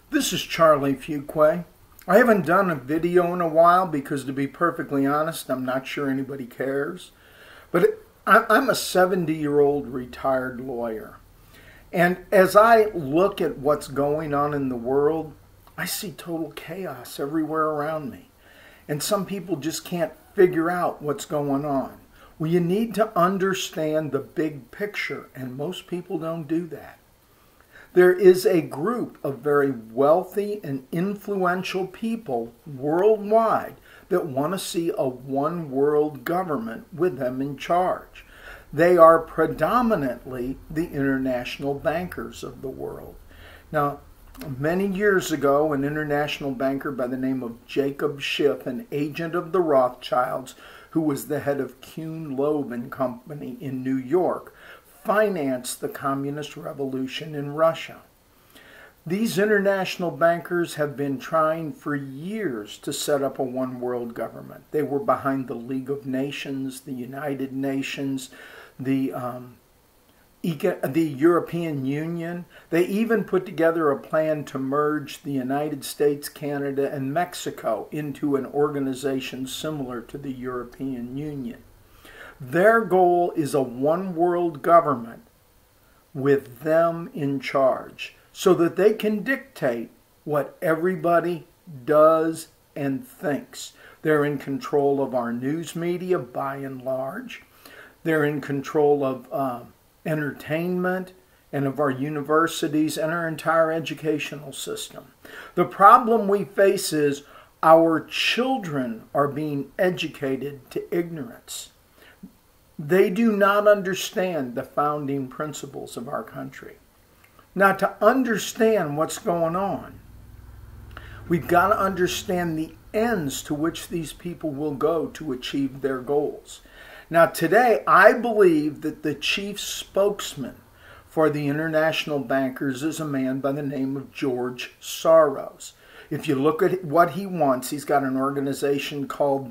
This is Charlie Fuqua. I haven't done a video in a while because, to be perfectly honest, I'm not sure anybody cares. But I'm a 70-year-old retired lawyer. And as I look at what's going on in the world, I see total chaos everywhere around me. And some people just can't figure out what's going on. Well, you need to understand the big picture, and most people don't do that. There is a group of very wealthy and influential people worldwide that want to see a one world government with them in charge. They are predominantly the international bankers of the world. Now, many years ago, an international banker by the name of Jacob Schiff, an agent of the Rothschilds, who was the head of Kuhn, Loeb and Company in New York, financed the communist revolution in Russia. These international bankers have been trying for years to set up a one world government. They were behind the League of Nations, the United Nations, the European Union. They even put together a plan to merge the United States, Canada, and Mexico into an organization similar to the European Union. Their goal is a one world government with them in charge so that they can dictate what everybody does and thinks. They're in control of our news media by and large. They're in control of entertainment and of our universities and our entire educational system. The problem we face is our children are being educated to ignorance. They do not understand the founding principles of our country. Now, to understand what's going on, we've got to understand the ends to which these people will go to achieve their goals. Now, today, I believe that the chief spokesman for the international bankers is a man by the name of George Soros. If you look at what he wants, he's got an organization called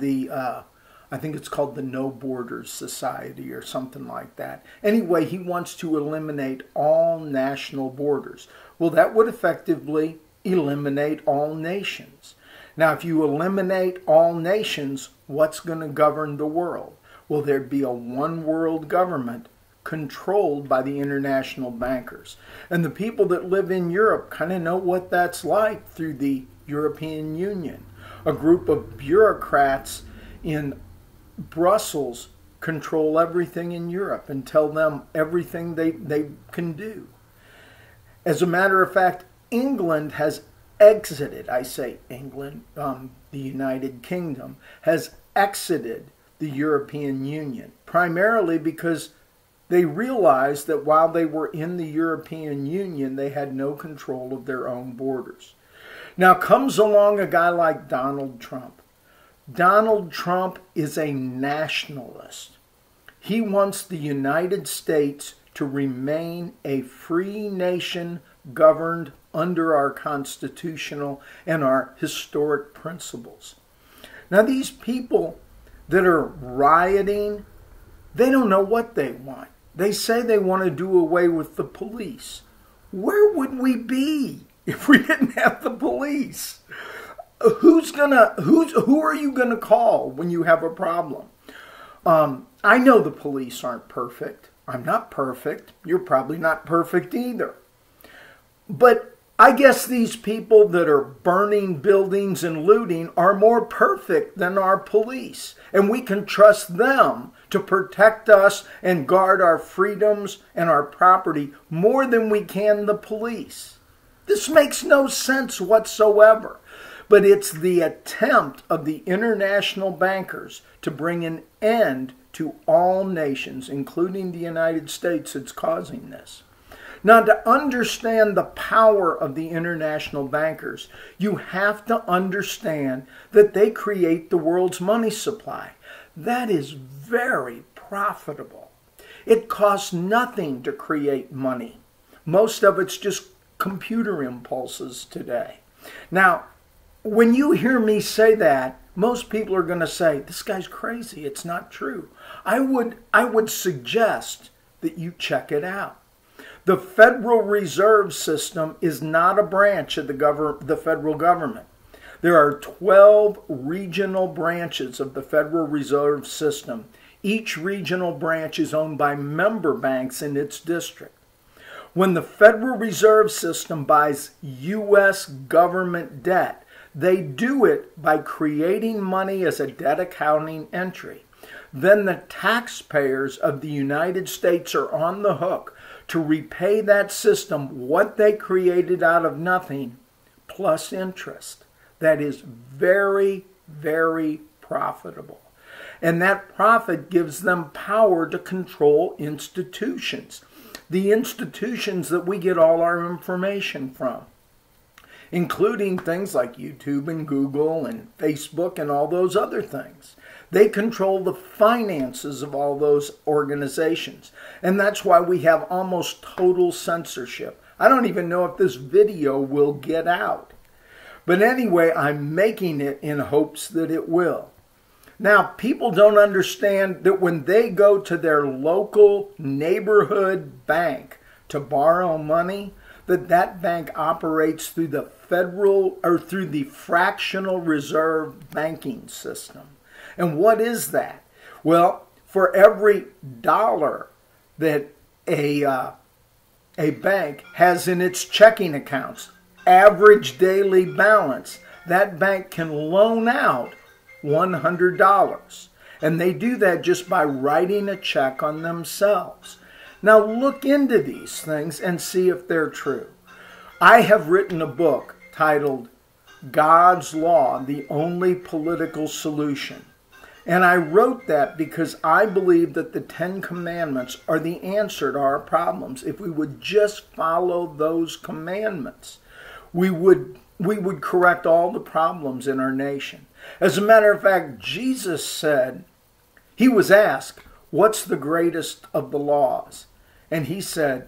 I think it's called the No Borders Society or something like that. Anyway, he wants to eliminate all national borders. Well, that would effectively eliminate all nations. Now, if you eliminate all nations, what's going to govern the world? Well, there'd be a one world government controlled by the international bankers. And the people that live in Europe kind of know what that's like through the European Union. A group of bureaucrats in Brussels control everything in Europe and tell them everything they can do. As a matter of fact, England has exited, I say England, the United Kingdom, has exited the European Union, primarily because they realized that while they were in the European Union, they had no control of their own borders. Now comes along a guy like Donald Trump. Donald Trump is a nationalist. He wants the United States to remain a free nation governed under our constitutional and our historic principles. Now, these people that are rioting, they don't know what they want. They say they want to do away with the police. Where would we be if we didn't have the police? Who are you gonna call when you have a problem? I know the police aren't perfect. I'm not perfect. You're probably not perfect either. But I guess these people that are burning buildings and looting are more perfect than our police. And we can trust them to protect us and guard our freedoms and our property more than we can the police. This makes no sense whatsoever. But it's the attempt of the international bankers to bring an end to all nations, including the United States, that's causing this. Now, to understand the power of the international bankers, you have to understand that they create the world's money supply. That is very profitable. It costs nothing to create money. Most of it's just computer impulses today. Now, when you hear me say that, most people are going to say, this guy's crazy. It's not true. I would suggest that you check it out. The Federal Reserve System is not a branch of the federal government. There are 12 regional branches of the Federal Reserve System. Each regional branch is owned by member banks in its district. When the Federal Reserve System buys U.S. government debt, they do it by creating money as a debt accounting entry. Then the taxpayers of the United States are on the hook to repay that system what they created out of nothing plus interest. That is very, very profitable. And that profit gives them power to control institutions. The institutions that we get all our information from, including things like YouTube and Google and Facebook and all those other things. They control the finances of all those organizations. And that's why we have almost total censorship. I don't even know if this video will get out. But anyway, I'm making it in hopes that it will. Now, people don't understand that when they go to their local neighborhood bank to borrow money, that bank operates through the federal or through the fractional reserve banking system. And what is that? Well, for every dollar that a bank has in its checking accounts, average daily balance, that bank can loan out $100. And they do that just by writing a check on themselves. Now look into these things and see if they're true. I have written a book titled God's Law, the Only Political Solution. And I wrote that because I believe that the Ten Commandments are the answer to our problems. If we would just follow those commandments, we would correct all the problems in our nation. As a matter of fact, Jesus said, he was asked, what's the greatest of the laws? And he said,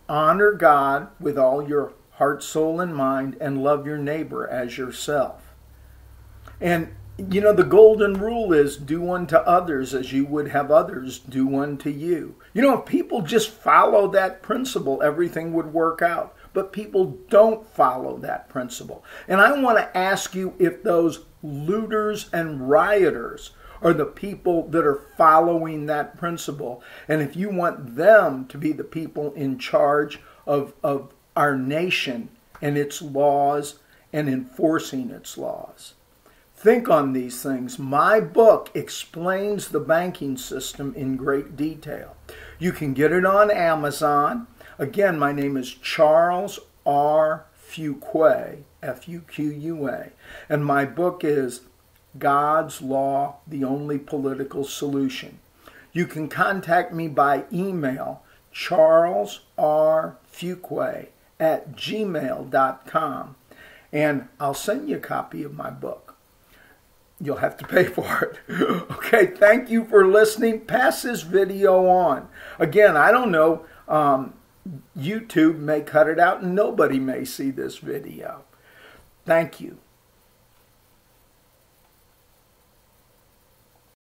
honor God with all your heart, soul, and mind, and love your neighbor as yourself. And you know, the golden rule is do unto others as you would have others do unto you. You know, if people just follow that principle, everything would work out. But people don't follow that principle. And I want to ask you if those looters and rioters are the people that are following that principle. And if you want them to be the people in charge of our nation and its laws and enforcing its laws. Think on these things. My book explains the banking system in great detail. You can get it on Amazon. Again, my name is Charles R. Fuqua, F-U-Q-U-A. And my book is God's Law, the Only Political Solution. You can contact me by email, charlesrfuqua@gmail.com. And I'll send you a copy of my book. You'll have to pay for it. Okay, thank you for listening. Pass this video on. Again, I don't know, YouTube may cut it out and nobody may see this video. Thank you.